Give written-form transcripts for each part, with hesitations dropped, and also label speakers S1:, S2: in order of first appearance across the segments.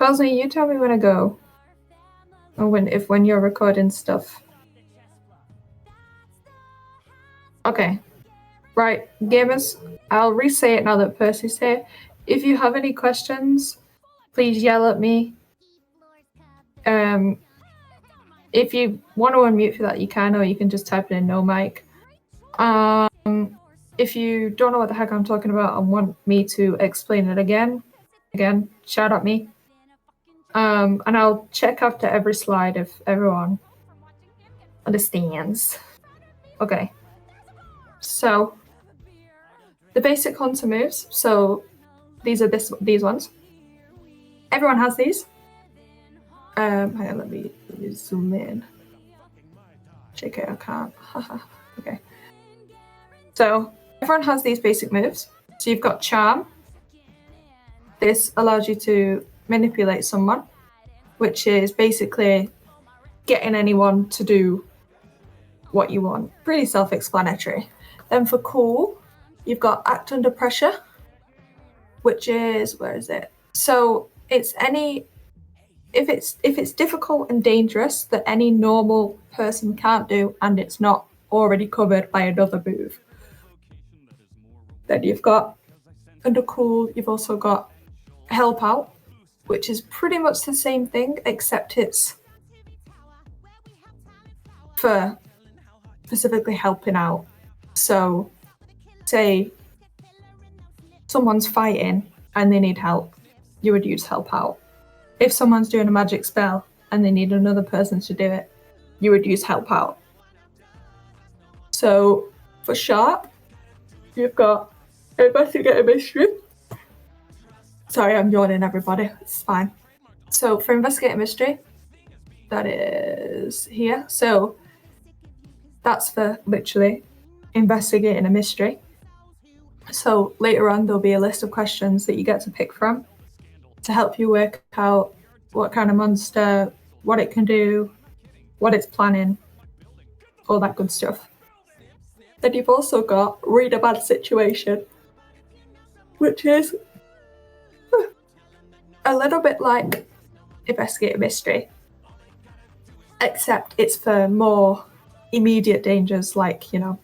S1: Cosme, you tell me when to go. Or when you're recording stuff. Okay. Right, gamers, I'll re-say it now that Percy's here. If you have any questions, please yell at me. If you want to unmute for that, you can, or you can just type in no mic. If you don't know what the heck I'm talking about and want me to explain it again, shout at me. And I'll check after every slide if everyone understands. Okay. So, the basic hunter moves. So, these are these ones. Everyone has these. Hang on, let me zoom in. JK, I can't. Okay. So, everyone has these basic moves. So you've got Charm. This allows you to manipulate someone, which is basically getting anyone to do what you want. Pretty self-explanatory. Then for Cool, you've got Act Under Pressure, which is, where is it? So it's if it's difficult and dangerous that any normal person can't do and it's not already covered by another move. Then you've got under Cool, you've also got Help Out, which is pretty much the same thing, except it's for specifically helping out. So, say someone's fighting and they need help, you would use Help Out. If someone's doing a magic spell and they need another person to do it, you would use Help Out. So, for Sharp, you've got Investigate a Mystery. Sorry, I'm yawning, everybody. It's fine. So, for Investigate a Mystery, that is here. So, that's for literally investigating a mystery. So, later on, there'll be a list of questions that you get to pick from to help you work out what kind of monster, what it can do, what it's planning, all that good stuff. Then you've also got Read a Bad Situation, which is a little bit like Investigate a Mystery, except it's for more immediate dangers, like, you know,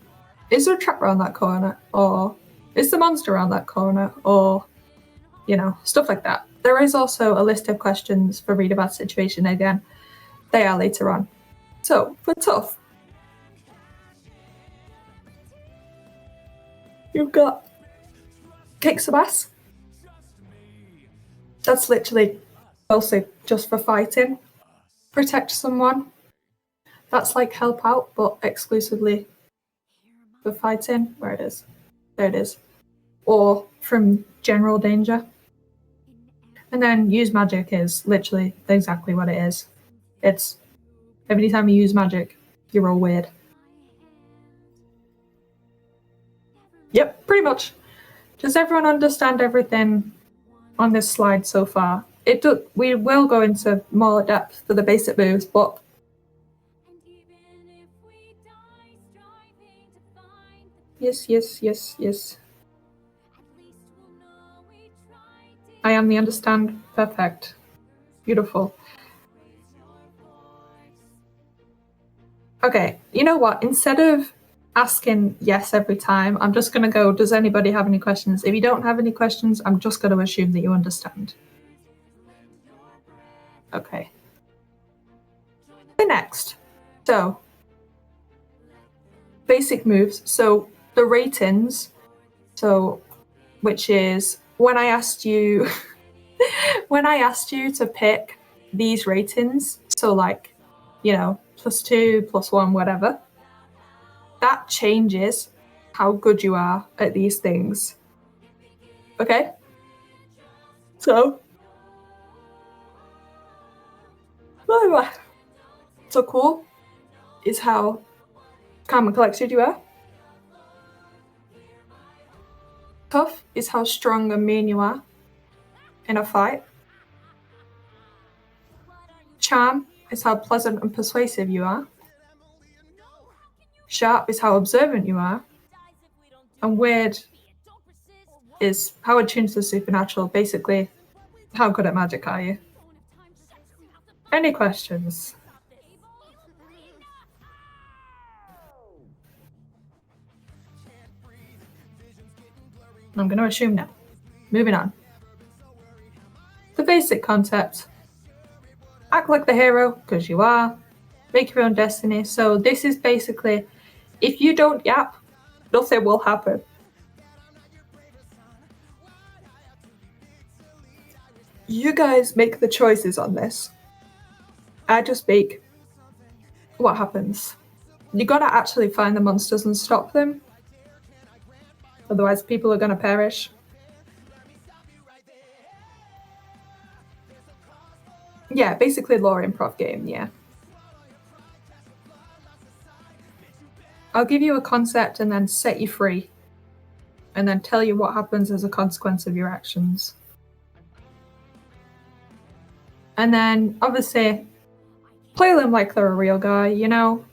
S1: is there a trap around that corner, or is the monster around that corner, or, you know, stuff like that. There is also a list of questions for Read a Bad Situation again. They are later on. So, for Tough, you've got Kick Some Ass. That's literally also just for fighting. Protect Someone. That's like Help Out, but exclusively for fighting. Where it is. There it is. Or from general danger. And then Use Magic is literally exactly what it is. It's every time you use magic, you're all weird. Yep, pretty much. Does everyone understand everything on this slide so far? We will go into more depth for the basic moves, but yes. I am the understand. Perfect. Beautiful. Okay, you know what? Instead of asking yes every time, I'm just going to go, does anybody have any questions? If you don't have any questions, I'm just going to assume that you understand. Okay. The next. So, basic moves. So, the ratings. So, which is when I asked you to pick these ratings, so like, you know, +2, +1, whatever, that changes how good you are at these things. Okay? So Cool is how calm and collected you are. Tough is how strong and mean you are in a fight. Charm is how pleasant and persuasive you are. Sharp is how observant you are. And Weird is how attuned to the supernatural. Basically, how good at magic are you? Any questions? I'm going to assume no. Moving on. The basic concept. Act like the hero, because you are. Make your own destiny. So this is basically, if you don't yap, nothing will happen. You guys make the choices on this. I just make what happens. You gotta actually find the monsters and stop them. Otherwise, people are gonna perish. Yeah, basically lore improv game, yeah. I'll give you a concept and then set you free. And then tell you what happens as a consequence of your actions. And then, obviously, play them like they're a real guy, you know?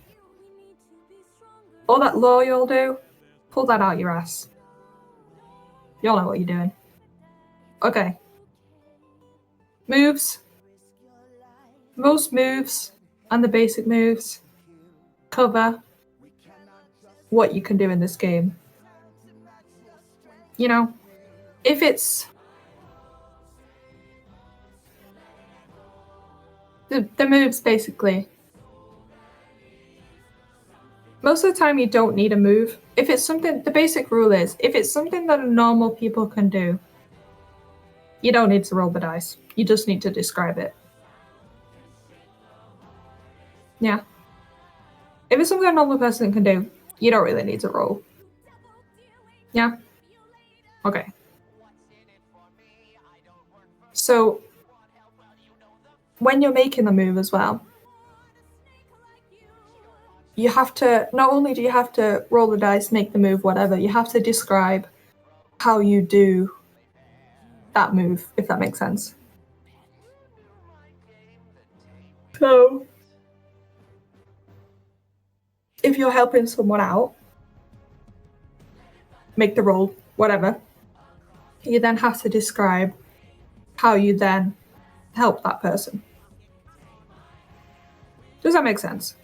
S1: All that lore you'll do, pull that out your ass. Y'all know what you're doing. Okay. Moves. Most moves and the basic moves cover what you can do in this game. You know, if it's the moves basically. Most of the time you don't need a move. If it's something, the basic rule is, if it's something that normal people can do, you don't need to roll the dice. You just need to describe it. Yeah. If it's something a normal person can do, you don't really need to roll. Yeah? Okay. So, when you're making the move as well, you have to, not only do you have to roll the dice, make the move, whatever, you have to describe how you do that move, if that makes sense. So, if you're helping someone out, make the roll, whatever, you then have to describe how you then help that person. Does that make sense?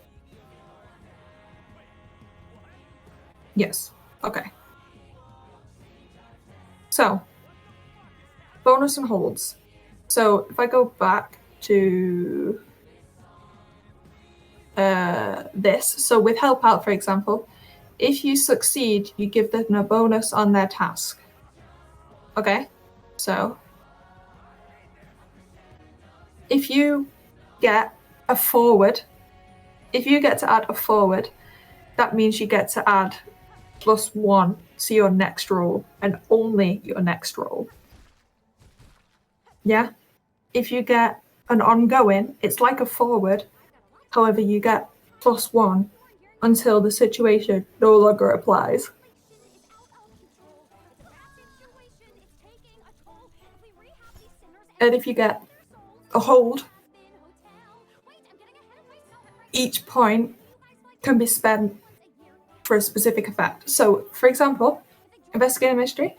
S1: Yes. Okay. So, bonus and holds. So if I go back to this, so with help out, for example, if you succeed, you give them a bonus on their task. Okay? So if you get a forward, if you get to add a forward, that means you get to add +1 to your next roll and only your next roll. Yeah? If you get an ongoing, it's like a forward. However, you get +1 until the situation no longer applies. And if you get a hold, each point can be spent for a specific effect. So, for example, investigate a mystery.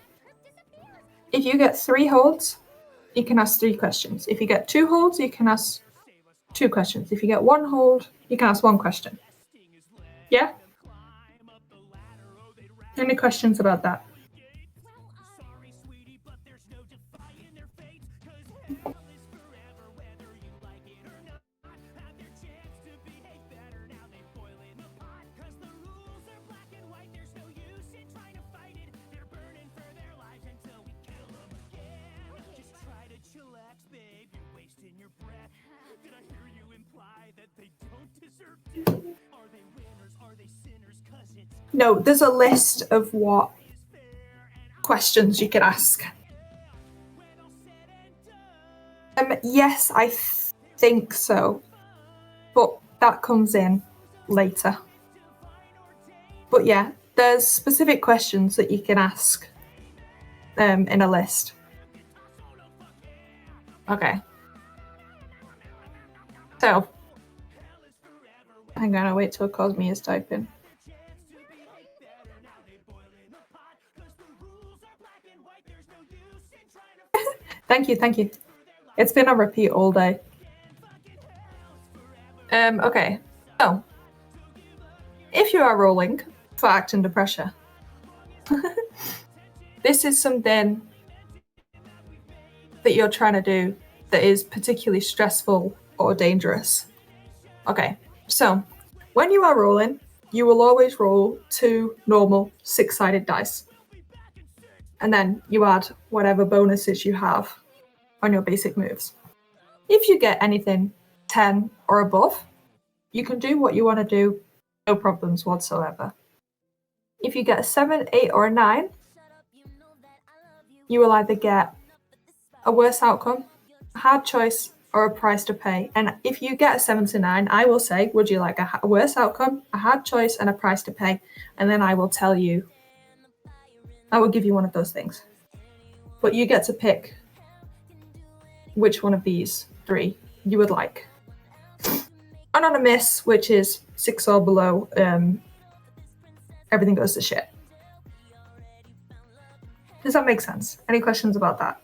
S1: If you get 3 holds, you can ask 3 questions. If you get 2 holds, you can ask 2 questions. If you get 1 hold, you can ask 1 question. Yeah? Any questions about that? No, there's a list of what questions you can ask. Yes, I think so. But that comes in later. But yeah, there's specific questions that you can ask in a list. Okay. So, hang on, I'll wait till Cosme is typing. Thank you. It's been on repeat all day. Okay. So, if you are rolling for act under pressure, this is something that you're trying to do that is particularly stressful or dangerous. Okay, so when you are rolling, you will always roll 2 normal 6-sided dice. And then you add whatever bonuses you have on your basic moves. If you get anything 10 or above, you can do what you want to do, no problems whatsoever. If you get a 7, 8, or a 9, you will either get a worse outcome, a hard choice, or a price to pay. And if you get a 7 to 9, I will say, would you like a worse outcome, a hard choice, and a price to pay? And then I will tell you, I will give you one of those things. But you get to pick which one of these 3 you would like. And on a miss, which is 6 or below, everything goes to shit. Does that make sense? Any questions about that?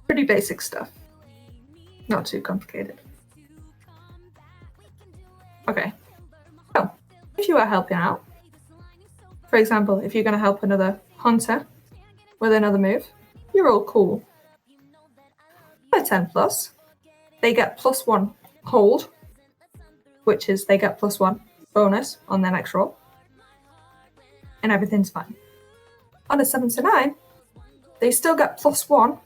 S1: Pretty basic stuff. Not too complicated. Okay. So, if you are helping out, for example, if you're going to help another hunter with another move, you're all cool. A 10 plus, they get +1 hold, which is they get +1 bonus on their next roll, and everything's fine. On a 7 to 9, they still get +1,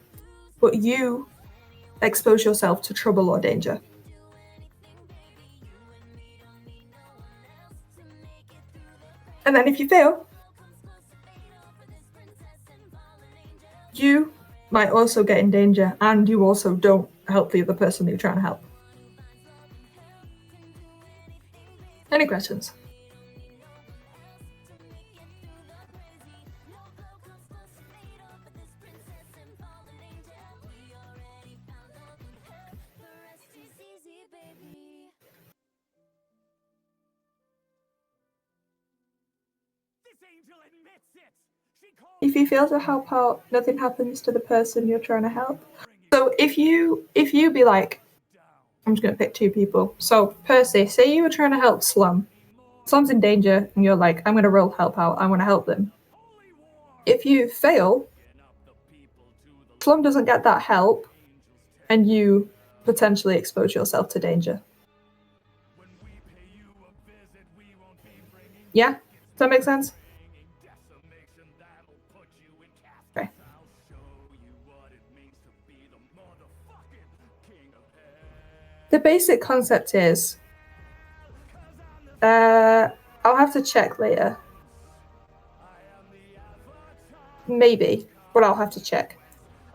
S1: but you expose yourself to trouble or danger. And then if you fail, you might also get in danger, and you also don't help the other person that you're trying to help. Any questions? If you fail to help out, nothing happens to the person you're trying to help. So if you be like, I'm just going to pick 2 people. So Percy, say you were trying to help Slum. Slum's in danger, and you're like, I'm going to roll help out. I want to help them. If you fail, Slum doesn't get that help, and you potentially expose yourself to danger. Yeah? Does that make sense? Okay. The basic concept is, I'll have to check later. Maybe, but I'll have to check.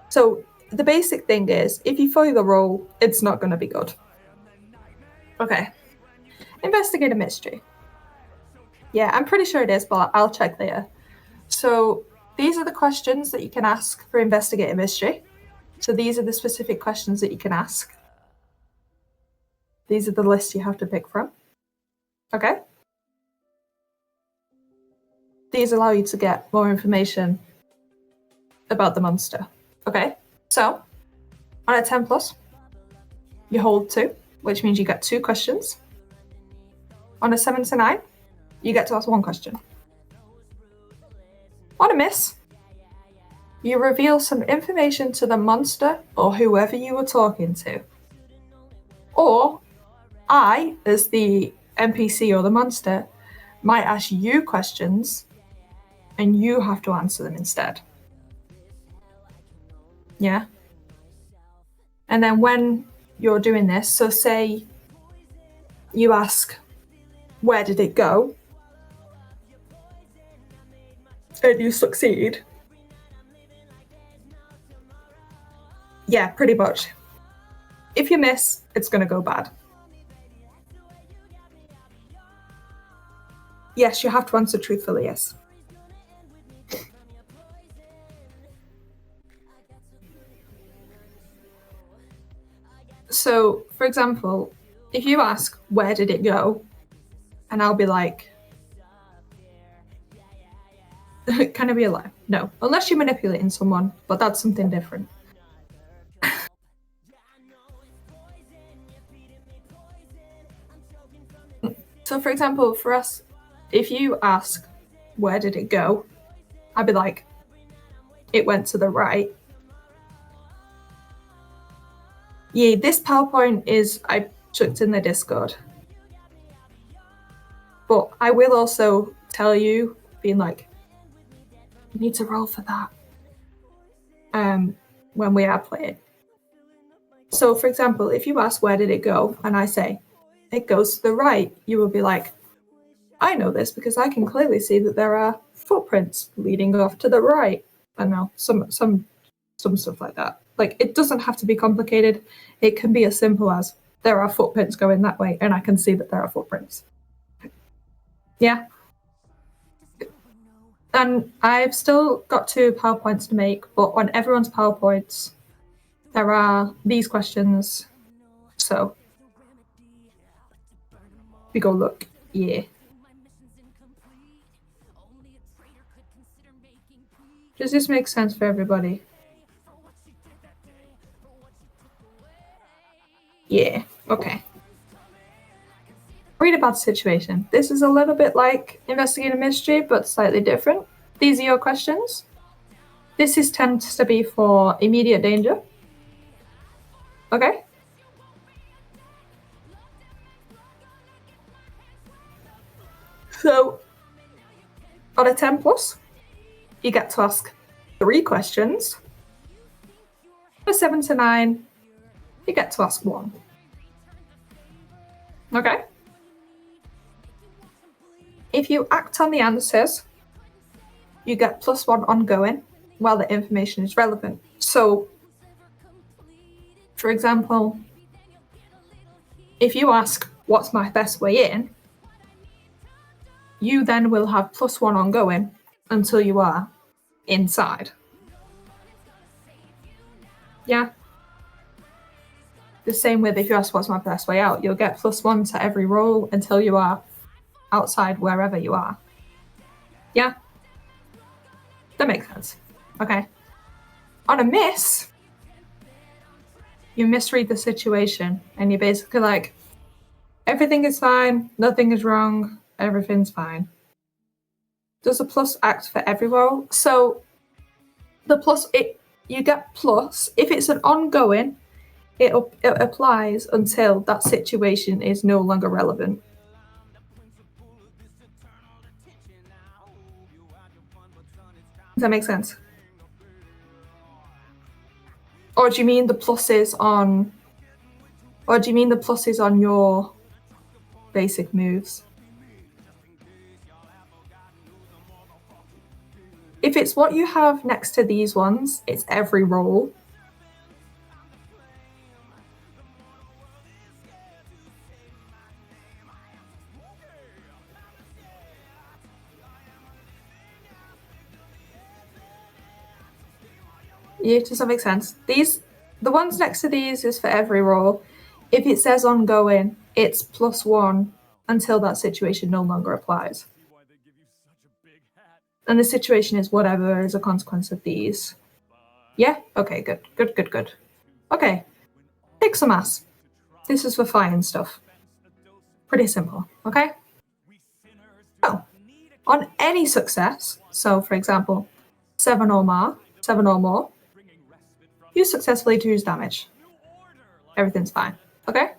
S1: So the basic thing is, if you fail the roll, it's not going to be good. Okay. Investigate a mystery. Yeah, I'm pretty sure it is, but I'll check later. So these are the questions that you can ask for Investigate a Mystery. So these are the specific questions that you can ask. These are the lists you have to pick from. Okay? These allow you to get more information about the monster. Okay? So, on a 10 plus, you hold 2, which means you get 2 questions. On a 7 to 9, you get to ask 1 question. On a miss, you reveal some information to the monster or whoever you were talking to. Or I, as the NPC or the monster, might ask you questions and you have to answer them instead. Yeah? And then when you're doing this, so say you ask, where did it go? And you succeed. Yeah, pretty much. If you miss, it's going to go bad. Yes, you have to answer truthfully, yes. So, for example, if you ask, where did it go? And I'll be like, can it be alive? No, unless you're manipulating someone, but that's something different. So, for example, for us, if you ask, where did it go? I'd be like, it went to the right. Yeah, this PowerPoint I chucked in the Discord. But I will also tell you, being like, you need to roll for that when we are playing. So, for example, if you ask, where did it go? And I say, it goes to the right, you will be like, I know this because I can clearly see that there are footprints leading off to the right. I know, some stuff like that. Like, it doesn't have to be complicated. It can be as simple as there are footprints going that way, and I can see that there are footprints. Yeah. And I've still got 2 PowerPoints to make, but on everyone's PowerPoints, there are these questions. So we go look. Yeah. Does this make sense for everybody? Yeah. Okay. Read about the situation. This is a little bit like Investigating a Mystery, but slightly different. These are your questions. This tends to be for immediate danger. Okay. So, on a 10 plus, you get to ask 3 questions. On a 7 to 9, you get to ask 1. Okay. If you act on the answers, you get +1 ongoing while the information is relevant. So, for example, if you ask, what's my best way in? You then will have +1 ongoing until you are inside. Yeah. The same with if you ask, what's my best way out? You'll get +1 to every roll until you are outside wherever you are. Yeah. That makes sense. Okay. On a miss, you misread the situation and you're basically like, everything is fine, nothing is wrong, everything's fine. Does a plus act for every roll? So the plus, you get plus. If it's an ongoing, it applies until that situation is no longer relevant. Does that make sense? Or do you mean the pluses on your basic moves? If it's what you have next to these ones, it's every roll. Yeah, does that make sense? The ones next to these is for every roll. If it says ongoing, it's +1 until that situation no longer applies. And the situation is whatever is a consequence of these. Yeah? Okay, good. Okay. Kick some ass. This is for fine stuff. Pretty simple, okay? So, on any success, so for example, 7 or more, you successfully choose damage. Everything's fine, okay?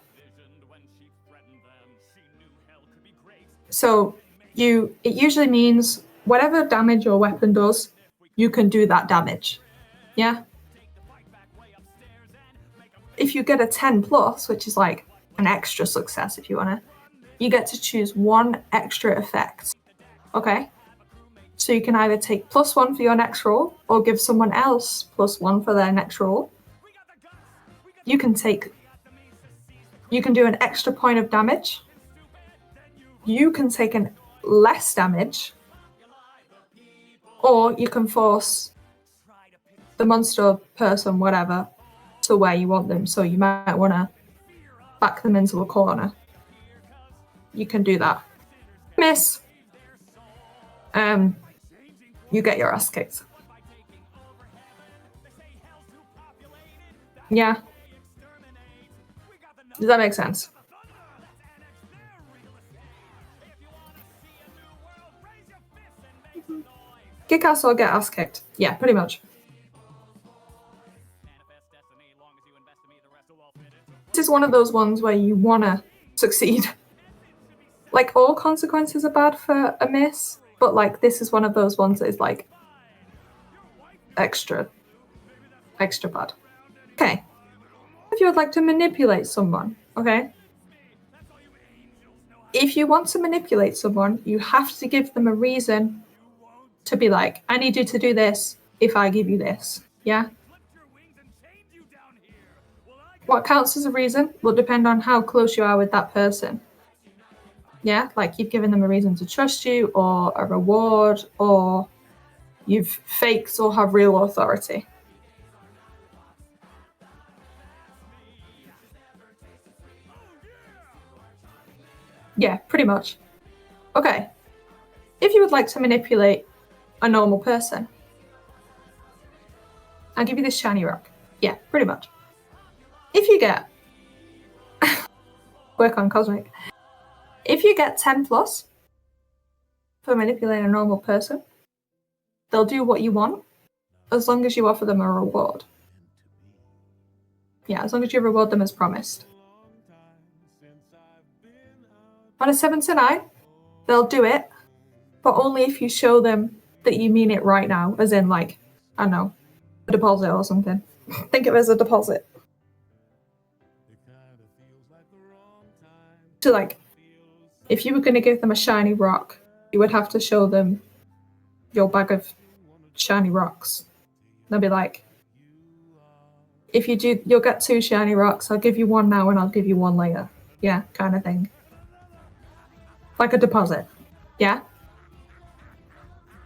S1: So it usually means whatever damage your weapon does, you can do that damage. Yeah? If you get a 10 plus, which is like an extra success if you wanna, you get to choose 1 extra effect. Okay? So you can either take +1 for your next roll or give someone else +1 for their next roll. You can do an extra point of damage. You can take an less damage, or you can force the monster, person, whatever, to where you want them. So you might want to back them into a corner. You can do that. Miss. You get your ass kicked. Yeah. Does that make sense? Kick ass or get ass kicked. Yeah, pretty much. This is one of those ones where you want to succeed. Like, all consequences are bad for a miss, but, like, this is one of those ones that is, like, extra bad. Okay. If you would like to manipulate someone, okay? If you want to manipulate someone, you have to give them a reason to be like, I need you to do this if I give you this. Yeah? What counts as a reason will depend on how close you are with that person. Yeah? Like, you've given them a reason to trust you, or a reward, or you've faked or have real authority. Yeah, pretty much. Okay. If you would like to manipulate a normal person, I'll give you this shiny rock. Yeah, pretty much. If you get... work on Cosmic. If you get 10 plus for manipulating a normal person, they'll do what you want as long as you offer them a reward. Yeah, as long as you reward them as promised. On a 7 to 9, they'll do it, but only if you show them that you mean it right now, as in, like, I don't know, a deposit or something. Think of it as a deposit. So, like, if you were going to give them a shiny rock, you would have to show them your bag of shiny rocks. They'll be like, if you do, you'll get 2 shiny rocks. I'll give you 1 now and I'll give you 1 later. Yeah, kind of thing. Like a deposit. Yeah?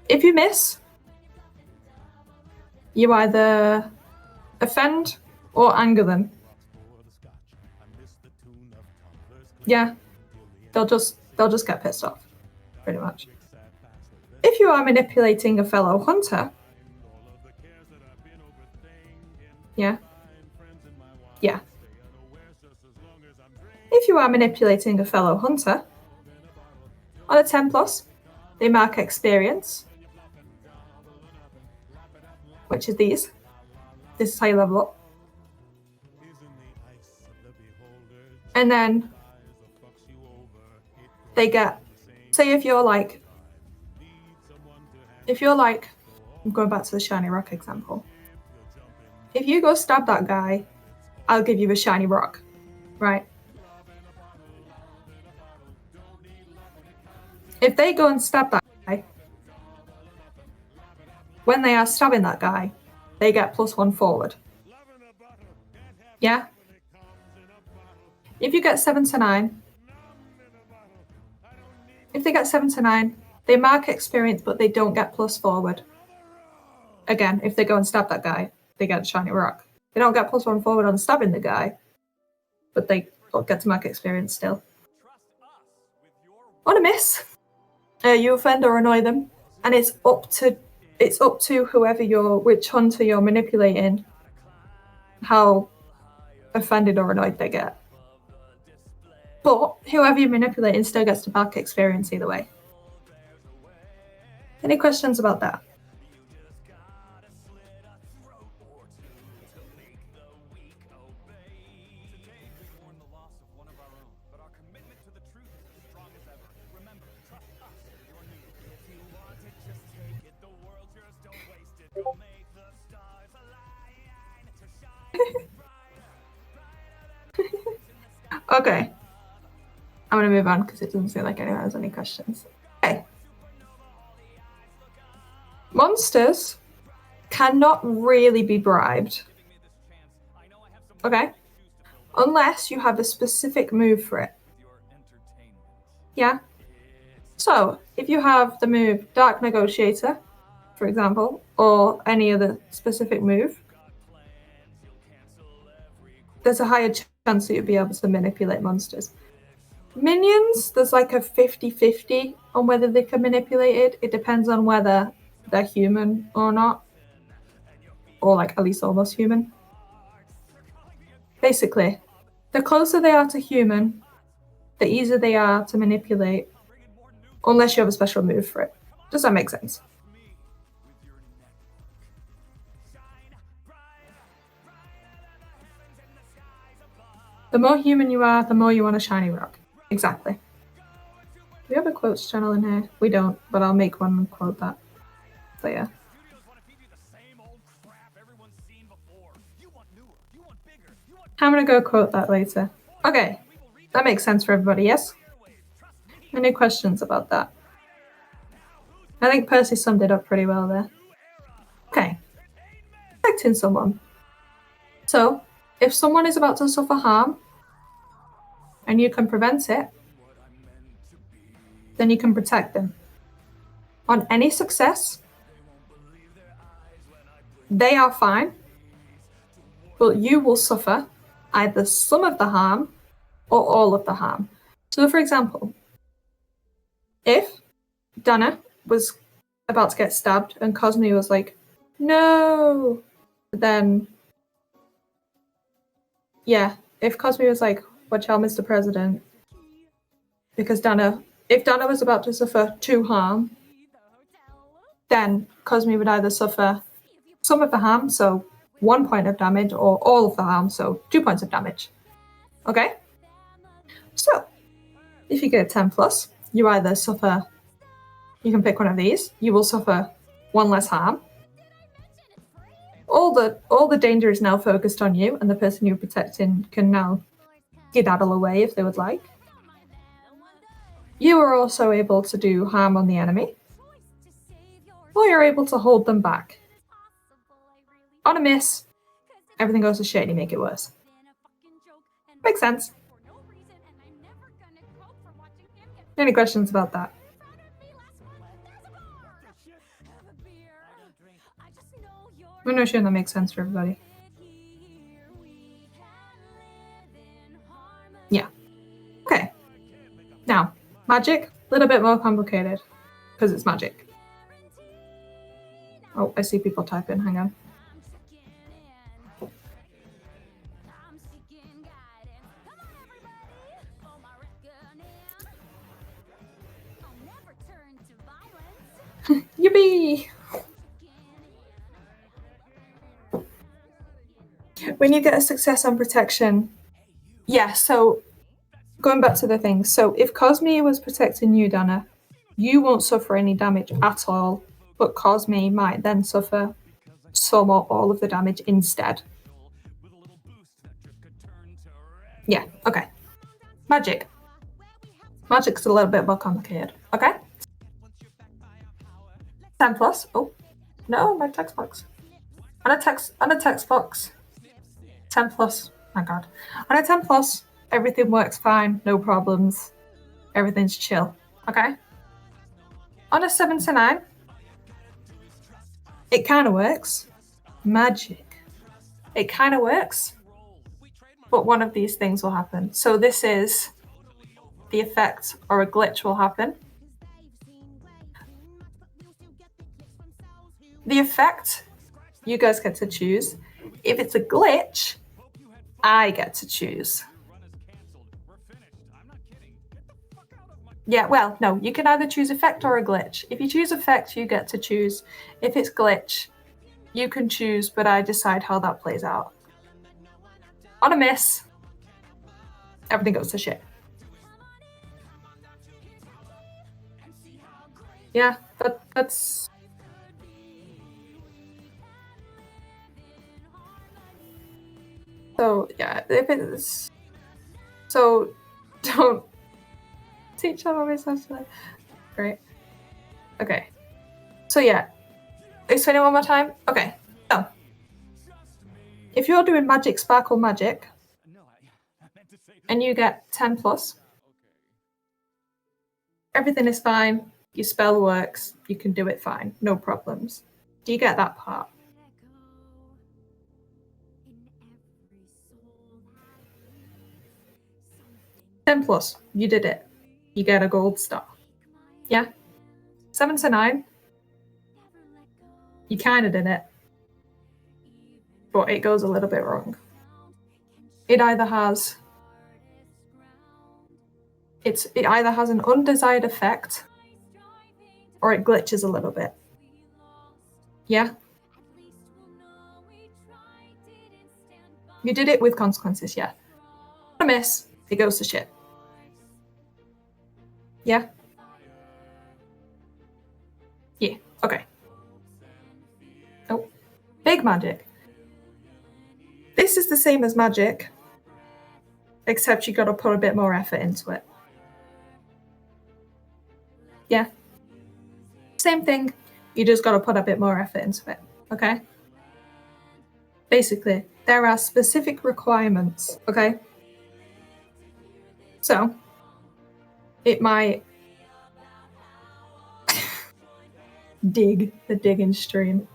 S1: If you miss, you either offend or anger them. Yeah, they'll just get pissed off, pretty much. If you are manipulating a fellow hunter, yeah. If you are manipulating a fellow hunter, on a 10 plus, they mark experience, which is these. This is how you level up. And then they get, say if you're like, I'm going back to the shiny rock example. If you go stab that guy, I'll give you a shiny rock, right? If they go and stab that guy, when they are stabbing that guy, they get +1 forward. Yeah? If you get 7 to 9, if they get 7 to 9, they mark experience, but they don't get plus forward. Again, if they go and stab that guy, they get a shiny rock. They don't get +1 forward on stabbing the guy, but they get to mark experience still. On a miss, you offend or annoy them, and it's up to whoever which hunter you're manipulating, how offended or annoyed they get. But whoever you're manipulating still gets to mark experience either way. Any questions about that? Okay. I'm going to move on because it doesn't seem like anyone has any questions. Okay. Monsters cannot really be bribed. Okay? Unless you have a specific move for it. Yeah? So, if you have the move Dark Negotiator, for example, or any other specific move, there's a higher chance that you'll be able to manipulate monsters. Minions, there's like a 50-50 on whether they can manipulate it. It depends on whether they're human or not. Or like at least almost human. Basically, the closer they are to human, the easier they are to manipulate. Unless you have a special move for it. Does that make sense? The more human you are, the more you want a shiny rock. Exactly. Do we have a quotes channel in here? We don't, but I'll make one and quote that. So yeah. I'm gonna go quote that later. Okay, that makes sense for everybody, yes? Any questions about that? I think Percy summed it up pretty well there. Okay. Protecting someone. So, if someone is about to suffer harm, and you can prevent it, then you can protect them. On any success, they are fine, but you will suffer either some of the harm or all of the harm. So, for example, if Dana was about to get stabbed and Cosme was like, no, then, yeah, if Cosme was like, watch out, Mr. President, because if Dana was about to suffer 2 harm, then Cosme would either suffer some of the harm, so 1 point of damage, or all of the harm, so 2 points of damage. Okay? So, if you get a 10 plus, you either suffer, you can pick one of these, you will suffer 1 less harm. All the danger is now focused on you, and the person you're protecting can now skedaddle away if they would like. You are also able to do harm on the enemy, or you're able to hold them back. On a miss, everything goes to shit and you make it worse. Makes sense. Any questions about that? I'm not sure that makes sense for everybody. Yeah. Okay. Now, magic, a little bit more complicated, because it's magic. Oh, I see people typing, hang on. Yippee! When you get a success on protection, yeah, so going back to the thing, so if Cosme was protecting you, Dana, you won't suffer any damage at all, but Cosme might then suffer some or all of the damage instead. Yeah, okay. Magic. Magic's a little bit more complicated, okay? 10 plus. Oh, no, my text box. On a text box. 10 plus. My god. On a 10 plus, everything works fine, no problems. Everything's chill. Okay? On a 7 to 9, it kind of works. Magic. It kind of works. But one of these things will happen. So this is the effect, or a glitch will happen. The effect, you guys get to choose. If it's a glitch, I get to choose. Yeah, well, no, you can either choose effect or a glitch. If you choose effect, you get to choose. If it's glitch, you can choose, but I decide how that plays out. On a miss, everything goes to shit. Yeah, that's... So, yeah, if it's... So, don't teach them always today. Great. Okay. So, yeah. Explain it one more time. Okay. So, if you're doing magic, sparkle magic, and you get 10 plus, everything is fine. Your spell works. You can do it fine. No problems. Do you get that part? Ten plus, you did it. You get a gold star. Yeah? 7 to 9, you kind of did it. But it goes a little bit wrong. It either has an undesired effect, or it glitches a little bit. Yeah? You did it with consequences, yeah. On a miss, it goes to shit. Yeah? Yeah, okay. Oh, big magic. This is the same as magic, except you gotta put a bit more effort into it. Yeah? Same thing, you just gotta put a bit more effort into it, okay? Basically, there are specific requirements, okay? So, it might dig the digging stream.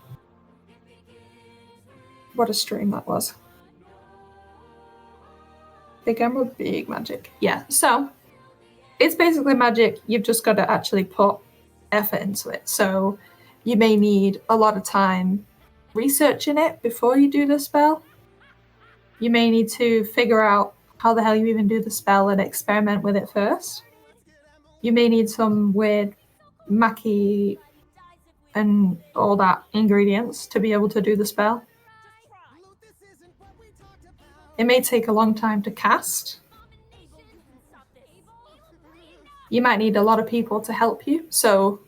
S1: What a stream that was. Big Emerald, big magic. Yeah, so it's basically magic. You've just got to actually put effort into it. So you may need a lot of time researching it before you do the spell. You may need to figure out how the hell you even do the spell and experiment with it first. You may need some weird Maki and all that ingredients to be able to do the spell. It may take a long time to cast. You might need a lot of people to help you. So,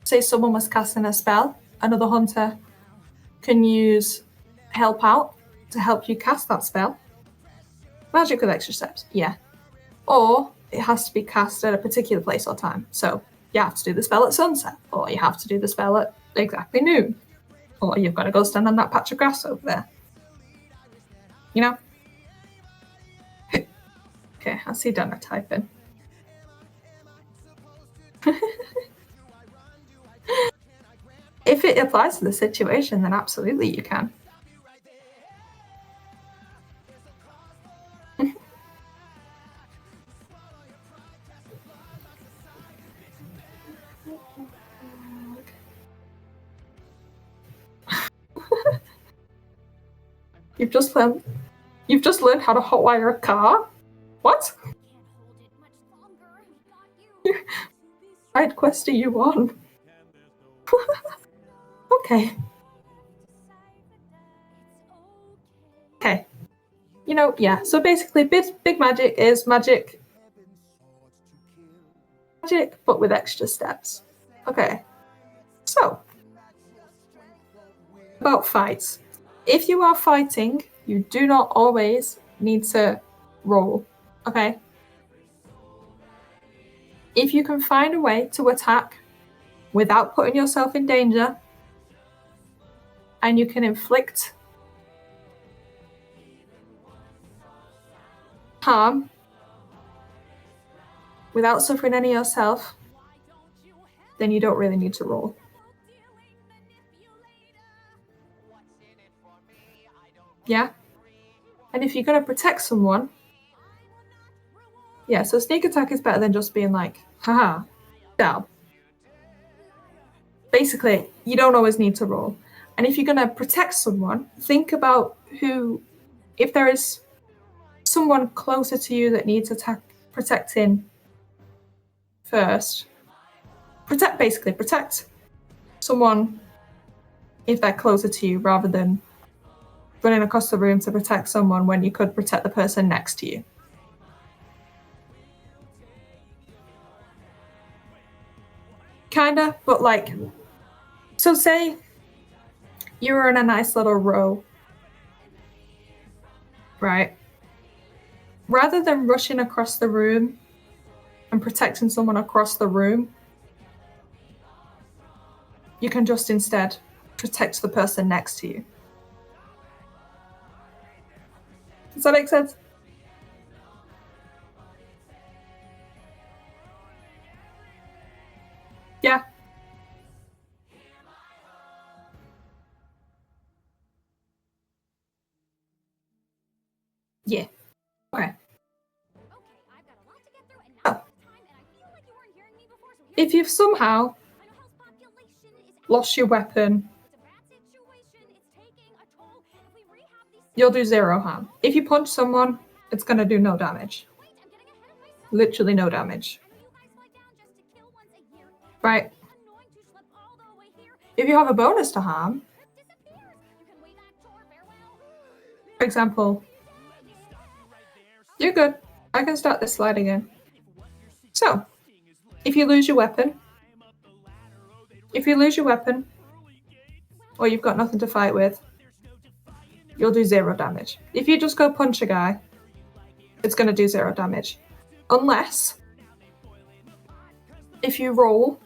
S1: say someone was casting a spell, another hunter can use help out to help you cast that spell. Magic with extra steps, yeah. Or it has to be cast at a particular place or time. So, you have to do the spell at sunset, or you have to do the spell at exactly noon, or you've got to go stand on that patch of grass over there. You know? Okay, I see Dana typing. If it applies to the situation, then absolutely you can. You've just learned how to hotwire a car? What? Side quest are you on? Okay. Okay. You know, yeah. So basically, big magic is magic, but with extra steps. Okay. So, about fights. If you are fighting, you do not always need to roll. Okay. If you can find a way to attack without putting yourself in danger, and you can inflict harm without suffering any yourself, then you don't really need to roll. Yeah? And if you're going to protect someone, yeah, so sneak attack is better than just being like, haha, stab. Basically, you don't always need to roll. And if you're going to protect someone, think about who, if there is someone closer to you that needs protecting first, protect someone if they're closer to you rather than running across the room to protect someone when you could protect the person next to you. Kinda, but like, so say you were in a nice little row, right? Rather than rushing across the room and protecting someone across the room, you can just instead protect the person next to you. Does that make sense? Yeah. Yeah. Okay. Oh. If you've somehow lost your weapon, you'll do 0 harm. If you punch someone, it's going to do no damage. Literally no damage. Right? If you have a bonus to harm, for example, You're good. I can start this slide again. So, if you lose your weapon, or you've got nothing to fight with, you'll do 0 damage. If you just go punch a guy, it's going to do 0 damage. Unless, if you roll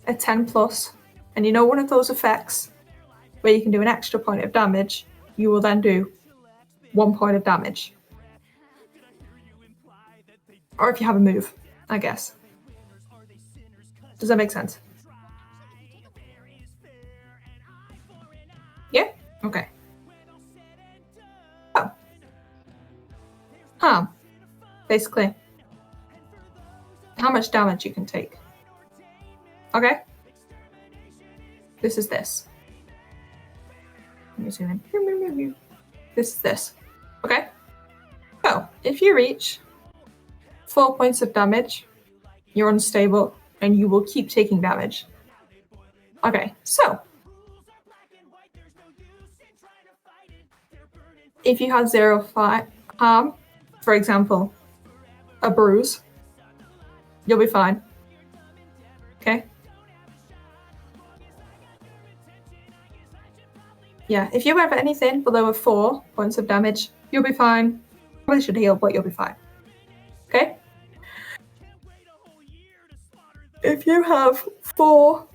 S1: a 10 plus, and you know one of those effects where you can do an extra point of damage, you will then do 1 point of damage. Or if you have a move, I guess. Does that make sense? Yeah? Okay. Oh. Harm. Basically, how much damage you can take. Okay? This is this. Let me zoom in. This is this. Okay? So, if you reach 4 points of damage, you're unstable, and you will keep taking damage. Okay, so if you have 0 harm, for example, a bruise, you'll be fine. Okay? Yeah, if you have anything below 4 points of damage, you'll be fine. Probably should heal, but you'll be fine. Okay? If you have 4,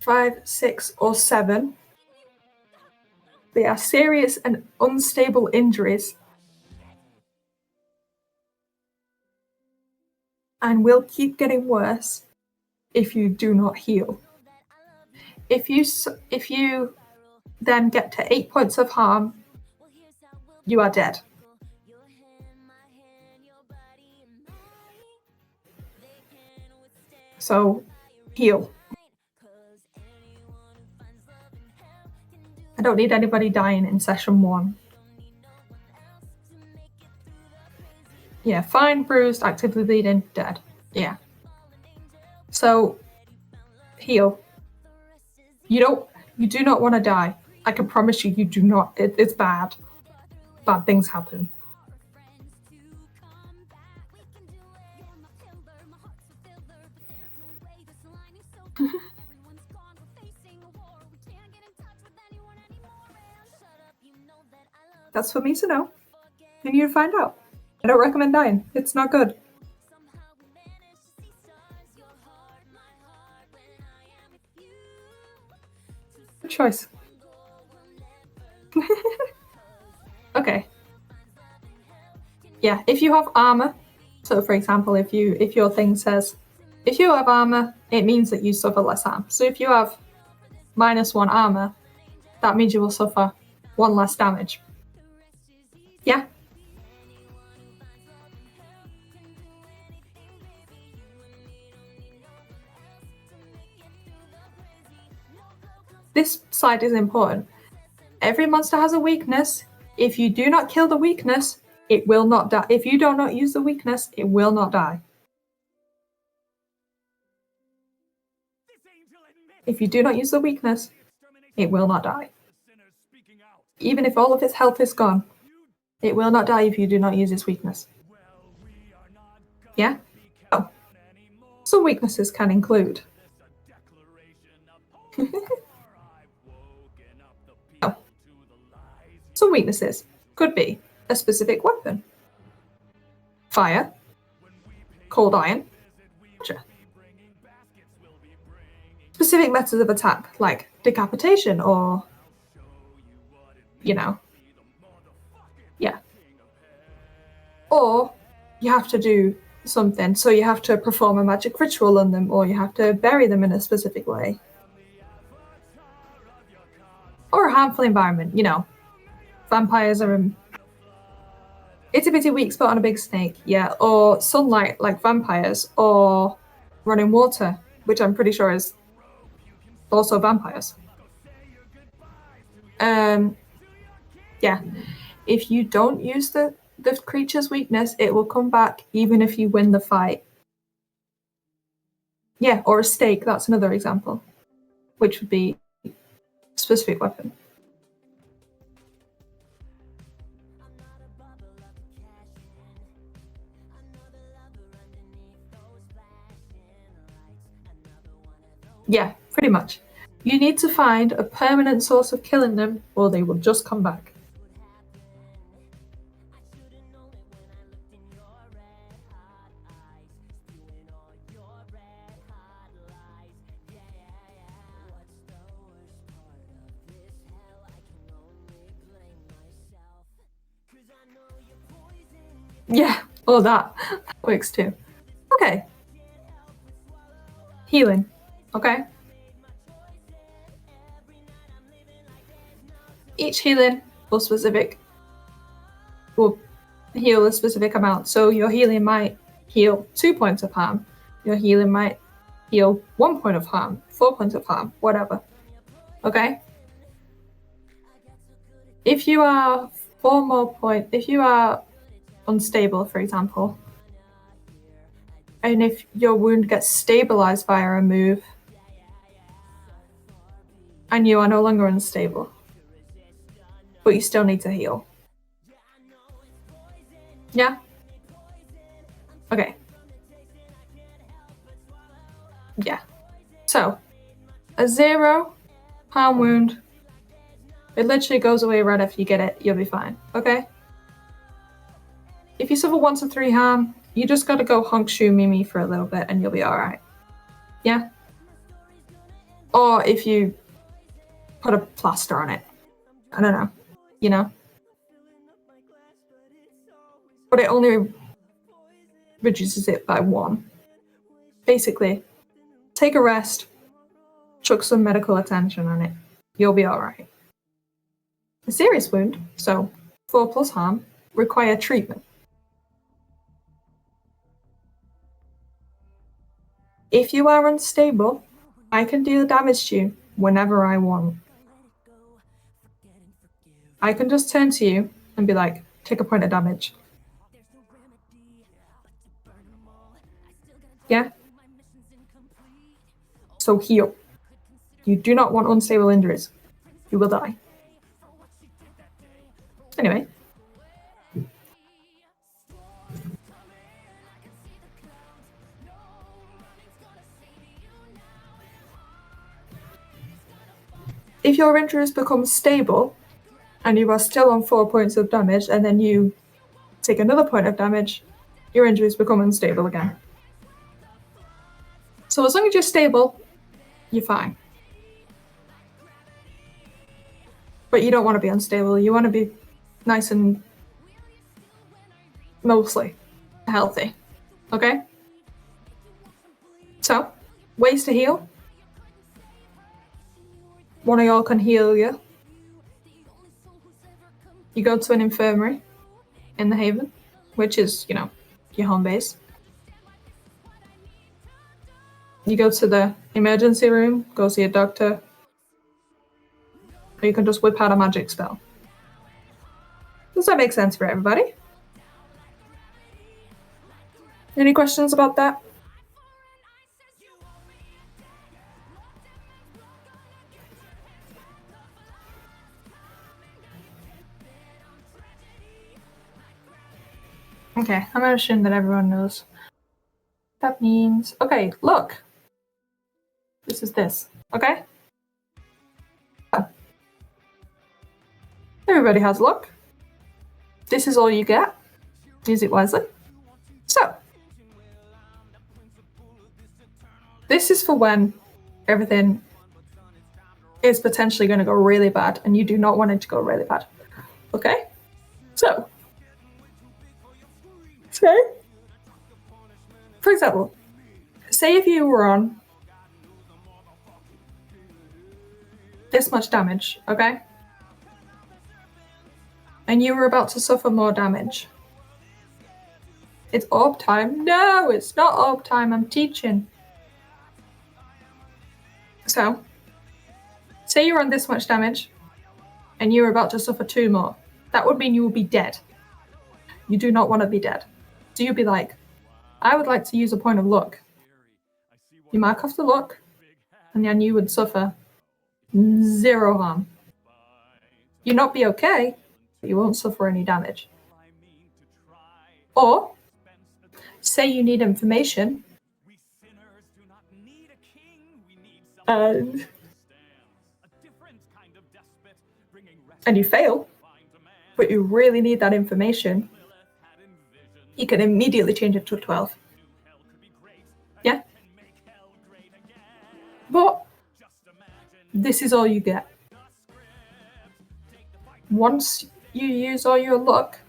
S1: 5, 6, or 7, they are serious and unstable injuries and will keep getting worse if you do not heal. If you then get to 8 points of harm, you are dead. So, heal. I don't need anybody dying in session 1. Yeah, fine, bruised, actively bleeding, dead. Yeah. So, heal. You do not want to die. I can promise you do not. It's bad. Bad things happen. That's for me to know. And you find out. I don't recommend dying. It's not good. Good choice. Okay. Yeah, if you have armor, so for example, if your thing says, if you have armor, it means that you suffer less harm. So if you have -1 armor, that means you will suffer 1 less damage. Yeah. This slide is important. Every monster has a weakness. If you do not kill the weakness, it will not die. If you do not use the weakness, it will not die. If you do not use the weakness, it will not die. Even if all of its health is gone, it will not die if you do not use its weakness. Yeah? Oh. Some weaknesses can include oh. Some weaknesses could be a specific weapon, fire, cold iron, specific methods of attack like decapitation or, yeah. Or you have to do something, so you have to perform a magic ritual on them, or you have to bury them in a specific way. Or a harmful environment, Vampires are itty bitty weak spot on a big snake, yeah. Or sunlight like vampires, or running water, which I'm pretty sure is also vampires. Yeah. If you don't use the creature's weakness, it will come back even if you win the fight. Yeah, or a stake, that's another example, which would be a specific weapon. Yeah, pretty much. You need to find a permanent source of killing them, or they will just come back. Yeah, all that. That works too. Okay. Healing. Okay. Each healing will heal a specific amount. So your healing might heal 2 points of harm. Your healing might heal 1 point of harm, 4 points of harm, whatever. Okay? If you are if you are unstable, for example, and if your wound gets stabilized via a move, and you are no longer unstable, but you still need to heal. Yeah? Okay. Yeah. So, a 0 harm wound, it literally goes away right after you get it. You'll be fine. Okay? If you suffer 1 to 3 harm, you just gotta go honk-shoe Mimi for a little bit and you'll be alright. Yeah? Or if you put a plaster on it. I don't know. You know? But it only reduces it by 1. Basically, take a rest, chuck some medical attention on it. You'll be alright. A serious wound, so 4 plus harm, require treatment. If you are unstable, I can deal damage to you whenever I want. I can just turn to you and be like, take a point of damage. Yeah? So heal. You do not want unstable injuries. You will die. Anyway. If your injuries become stable, and you are still on 4 points of damage, and then you take another point of damage, your injuries become unstable again. So as long as you're stable, you're fine. But you don't want to be unstable. You want to be nice and mostly healthy. Okay? So, ways to heal. One of y'all can heal you. You go to an infirmary in the Haven, which is, you know, your home base. You go to the emergency room, go see a doctor, or you can just whip out a magic spell. Does that make sense for everybody? Any questions about that? Okay, I'm gonna assume that everyone knows. That means, okay, look. This is this, okay? Everybody has luck. This is all you get. Use it wisely. So, this is for when everything is potentially going to go really bad and you do not want it to go really bad. Okay? So, say, for example, say if you were on this much damage, okay? And you were about to suffer more damage. It's orb time. No, it's not orb time. I'm teaching. So, say you're on this much damage and you're about to suffer 2 more. That would mean you will be dead. You do not want to be dead. So you'd be like, I would like to use a point of luck. You mark off the luck, and then you would suffer 0 harm. You'd not be okay, but you won't suffer any damage. Or, say you need information, and you fail, but you really need that information, you can immediately change it to a 12. Yeah? But this is all you get. Once you use all your luck,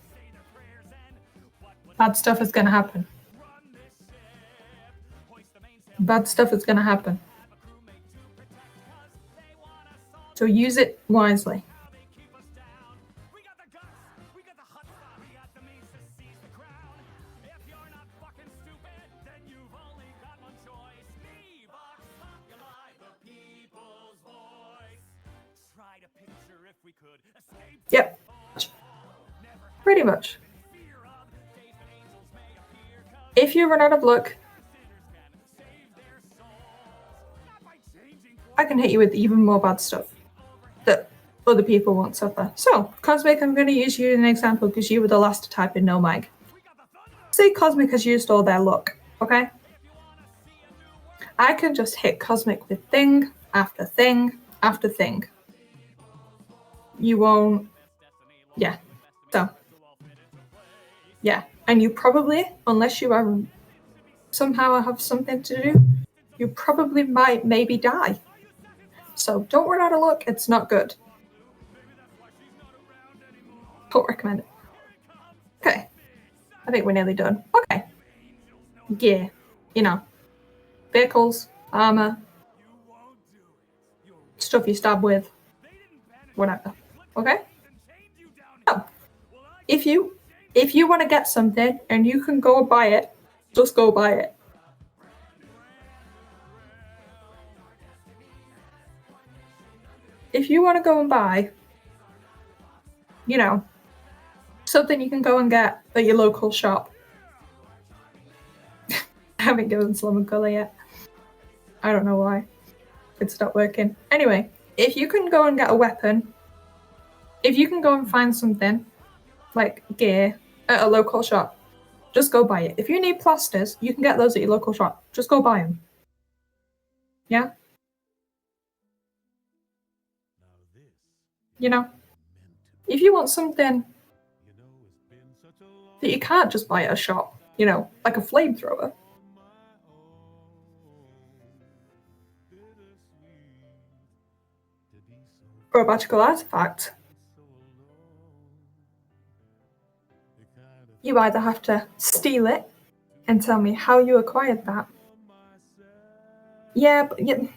S1: bad stuff is going to happen. Bad stuff is going to happen. So use it wisely. Yep. Pretty much. If you run out of luck, I can hit you with even more bad stuff that other people won't suffer. So, Cosmic, I'm going to use you as an example because you were the last to type in no mag. Say Cosmic has used all their luck, okay? I can just hit Cosmic with thing after thing after thing. You won't... Yeah. So. Yeah. And you probably, unless you are somehow have something to do, you probably might maybe die. So don't run out of luck. It's not good. Don't recommend it. Okay. I think we're nearly done. Okay. Gear. You know. Vehicles, armor, stuff you stab with, whatever. Okay? So, if you want to get something and you can go buy it, just go buy it. If you want to go and buy, you know, something you can go and get at your local shop. I haven't given Slum a colour yet. I don't know why. It's not working. Anyway, if you can go and get a weapon, if you can go and find something, like gear, at a local shop, just go buy it. If you need plasters, you can get those at your local shop. Just go buy them. Yeah? You know? If you want something that you can't just buy at a shop, you know, like a flamethrower, or a magical artifact, you either have to steal it and tell me how you acquired that. Yeah, but you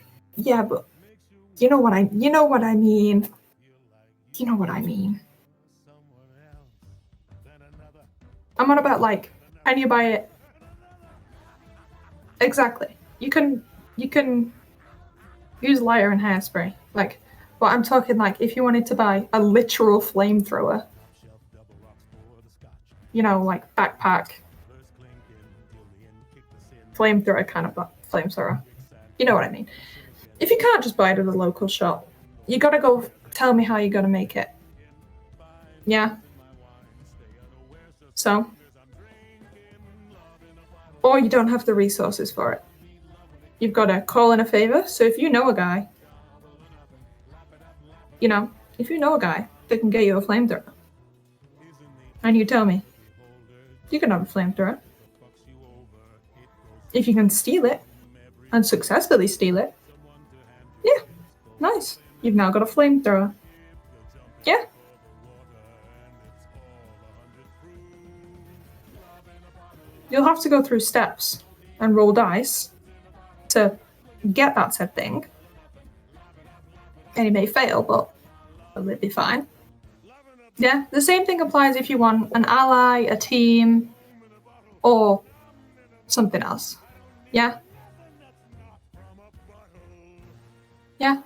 S1: know what I mean. You know what I mean. I'm on about like, can you buy it? Exactly. You can use lighter and hairspray. Like, but I'm talking like if you wanted to buy a literal flamethrower, you know, like backpack, flamethrower kind of flamethrower. You know what I mean. If you can't just buy it at a local shop, you gotta go tell me how you're gonna make it. Yeah? So? Or you don't have the resources for it. You've gotta call in a favor. So if you know a guy, you know, if you know a guy that can get you a flamethrower, and you tell me, you can have a flamethrower. If you can steal it, and successfully steal it, yeah, nice. You've now got a flamethrower. Yeah. You'll have to go through steps and roll dice to get that said thing. And you may fail, but it'll be fine. Yeah, the same thing applies if you want an ally, a team, or something else. Yeah? Yeah.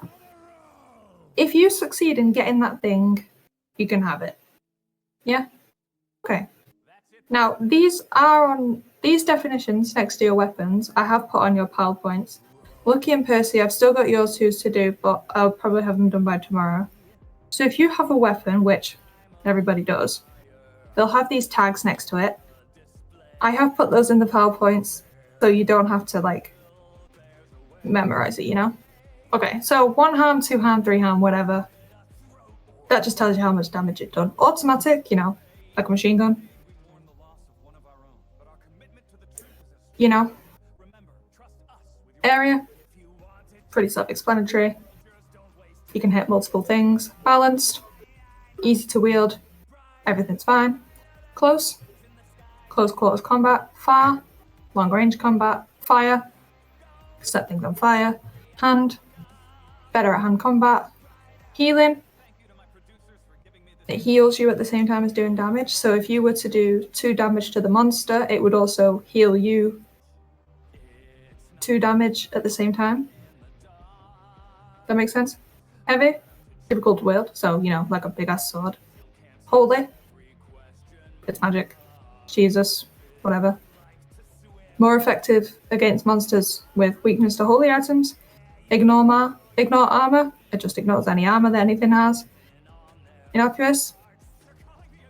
S1: If you succeed in getting that thing, you can have it. Yeah? Okay. Now, these definitions next to your weapons, I have put on your PowerPoints. Lucky and Percy, I've still got yours twos to do, but I'll probably have them done by tomorrow. So if you have a weapon, which everybody does, they'll have these tags next to it. I have put those in the PowerPoints, so you don't have to, like, memorize it, you know? Okay, so 1 harm, 2 harm, 3 harm, whatever. That just tells you how much damage it done. Automatic, you know, like a machine gun. You know. Area, pretty self-explanatory. You can hit multiple things. Balanced, easy to wield, everything's fine. Close quarters combat. Far, long range combat. Fire, set things on fire. Hand, better at hand combat. Healing, it heals you at the same time as doing damage. So if you were to do 2 damage to the monster, it would also heal you 2 damage at the same time. That makes sense? Heavy, difficult to wield, so, you know, like a big ass sword. Holy, it's magic. Jesus, whatever. More effective against monsters with weakness to holy items. Ignore armor, it just ignores any armor that anything has. Innocuous,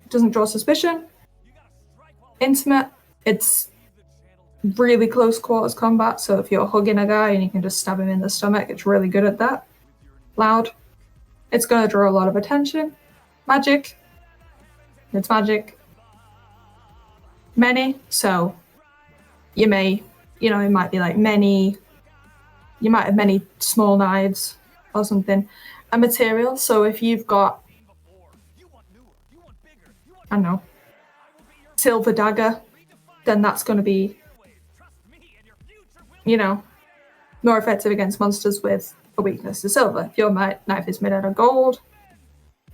S1: it doesn't draw suspicion. Intimate, it's really close quarters combat, so if you're hugging a guy and you can just stab him in the stomach, it's really good at that. Loud, it's going to draw a lot of attention. Magic, it's magic. Many, so you may, you know, it might be like many, you might have many small knives or something. A material, so if you've got, I don't know, silver dagger, then that's going to be, you know, more effective against monsters with a weakness to silver. If your knife is made out of gold,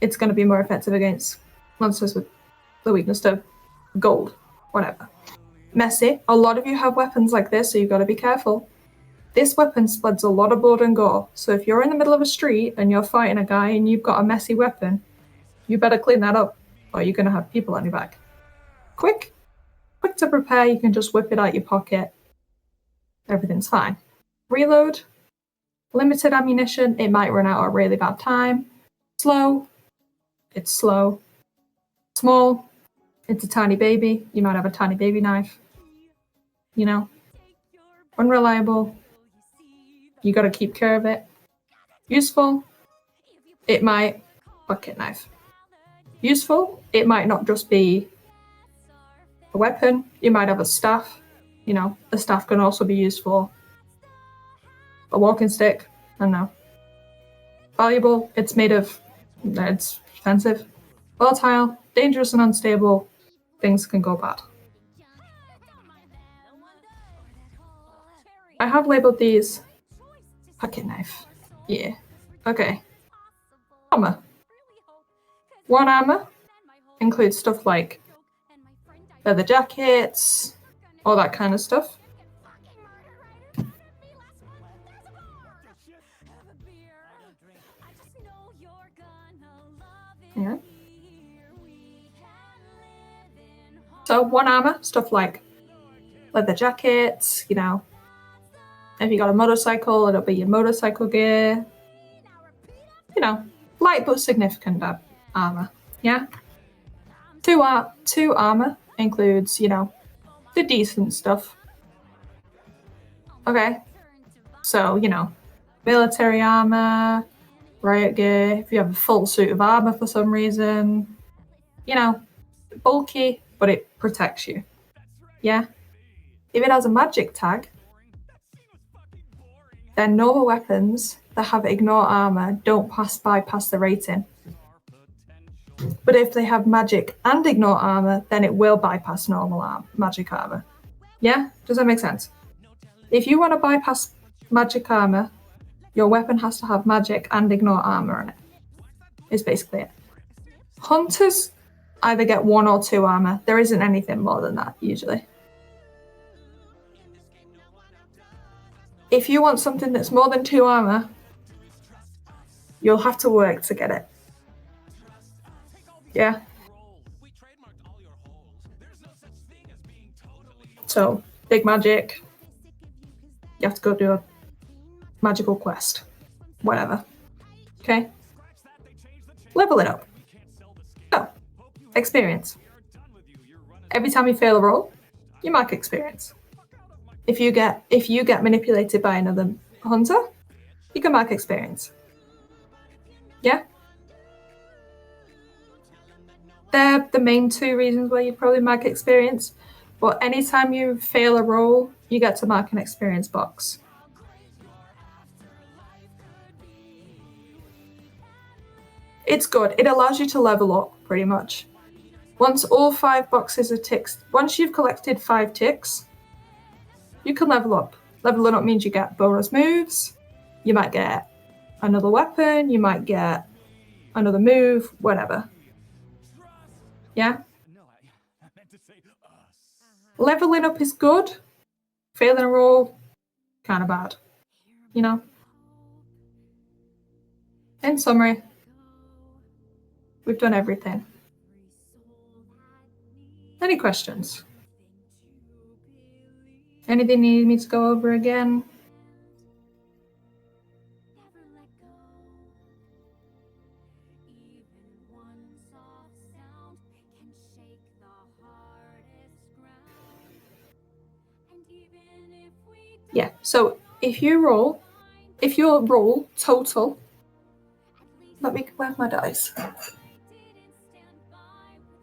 S1: it's going to be more effective against monsters with the weakness to gold, whatever. Messy, a lot of you have weapons like this, so you've got to be careful. This weapon spreads a lot of blood and gore, so if you're in the middle of a street and you're fighting a guy and you've got a messy weapon, you better clean that up, or you're going to have people on your back. Quick to prepare, you can just whip it out your pocket. Everything's fine. Reload, limited ammunition, it might run out at a really bad time. Slow, it's slow. Small, it's a tiny baby, you might have a tiny baby knife. You know. Unreliable, you gotta keep care of it. Useful, it might, pocket knife. Useful, it might not just be a weapon, you might have a staff. You know, a staff can also be used for a walking stick, I don't know. Valuable, it's made of, it's expensive. Volatile, dangerous and unstable, things can go bad. I have labeled these pocket knife. Yeah, okay. Armor. 1 armor includes stuff like leather jackets, all that kind of stuff. Yeah. So 1 armor, stuff like leather jackets, you know. If you got a motorcycle, it'll be your motorcycle gear. You know, light but significant armor. Yeah. 2 armor includes, you know, the decent stuff. Okay. So, you know, military armor, riot gear, if you have a full suit of armor for some reason, you know, bulky, but it protects you. Yeah? If it has a magic tag, then normal weapons that have ignore armor don't bypass the rating. But if they have magic and ignore armor, then it will bypass normal magic armor. Yeah? Does that make sense? If you want to bypass magic armor, your weapon has to have magic and ignore armor in it. Is basically it. Hunters either get 1 or 2 armor. There isn't anything more than that, usually. If you want something that's more than 2 armor, you'll have to work to get it. Yeah. So, big magic. You have to go do a magical quest. Whatever. Okay? Level it up. So, experience. Every time you fail a roll, you mark experience. If you get manipulated by another hunter, you can mark experience. Yeah? They're the main two reasons why you'd probably mark experience. But anytime you fail a roll, you get to mark an experience box. It's good. It allows you to level up, pretty much. Once all 5 boxes are ticked, once you've collected 5 ticks, you can level up. Leveling up means you get bonus moves, you might get another weapon, you might get another move, whatever. Yeah? Leveling up is good. Failing a roll, kind of bad. You know? In summary, we've done everything. Any questions? Anything you need me to go over again? Yeah, so if your roll total, where's my dice?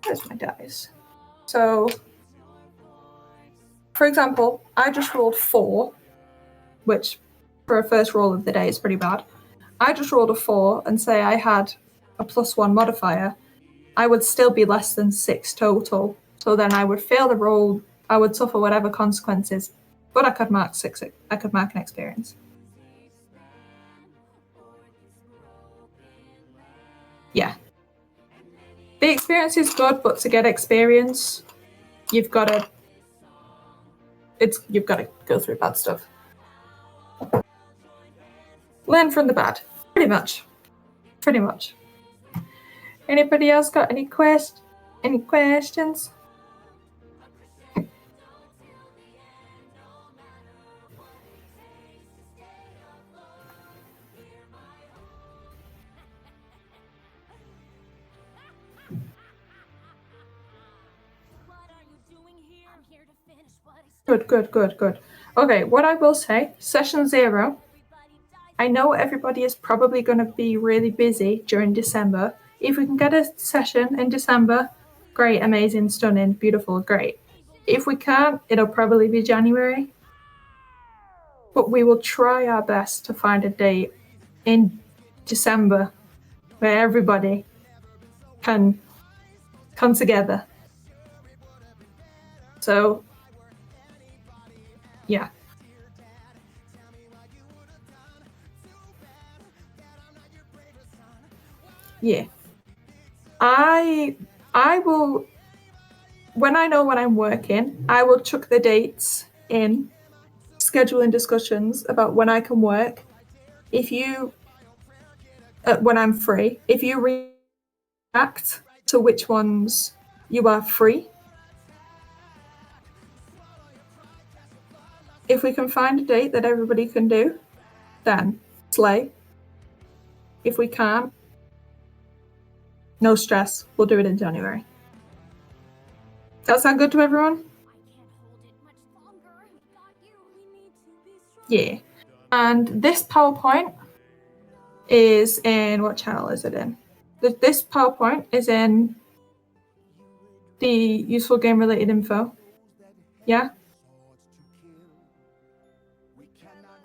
S1: Where's my dice? So, for example, I just rolled 4, which for a first roll of the day is pretty bad. I just rolled a 4 and say I had a +1 modifier, I would still be less than 6 total. So then I would fail the roll, I would suffer whatever consequences, but I could mark an experience. Yeah. The experience is good, but to get experience, you've got to go through bad stuff. Learn from the bad, pretty much. Anybody else got any questions? Good. Okay, what I will say, session 0, I know everybody is probably going to be really busy during December. If we can get a session in December, great, amazing, stunning, beautiful, great. If we can't, it'll probably be January. But we will try our best to find a date in December where everybody can come together. So, yeah. Yeah. I will, when I know when I'm working, I will chuck the dates in, scheduling discussions about when I can work. If you, when I'm free, if you react to which ones you are free, if we can find a date that everybody can do, then slay. If we can't, no stress, we'll do it in January. That sound good to everyone? Yeah. And this PowerPoint is in, what channel is it in? This PowerPoint is in the useful game related info. Yeah.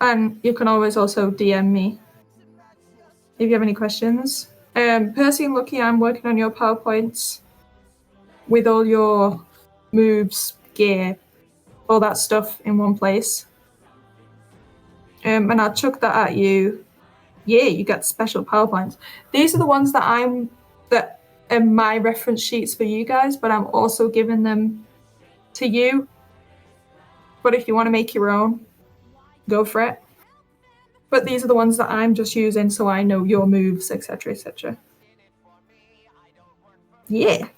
S1: And you can always also DM me if you have any questions. Percy and Lucky, I'm working on your PowerPoints with all your moves, gear, all that stuff in one place. And I'll chuck that at you. Yeah, you get special PowerPoints. These are the ones that are my reference sheets for you guys, but I'm also giving them to you. But if you want to make your own, go for it. But these are the ones that I'm just using so I know your moves, etc., etc. Yeah.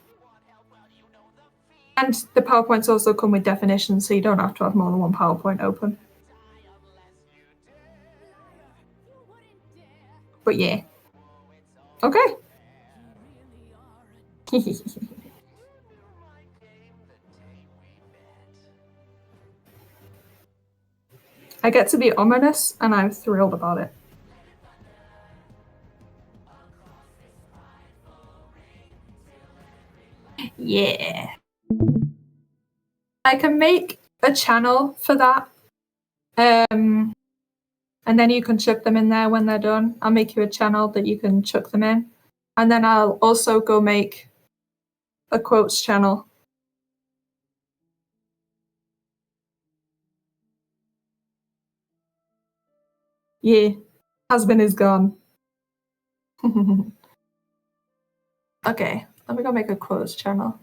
S1: And the PowerPoints also come with definitions, so you don't have to have more than one PowerPoint open. But yeah. Okay. I get to be ominous, and I'm thrilled about it. Yeah. I can make a channel for that. And then you can chuck them in there when they're done. I'll make you a channel that you can chuck them in. And then I'll also go make a quotes channel. Yeah, husband is gone. Okay, let me go make a quotes channel.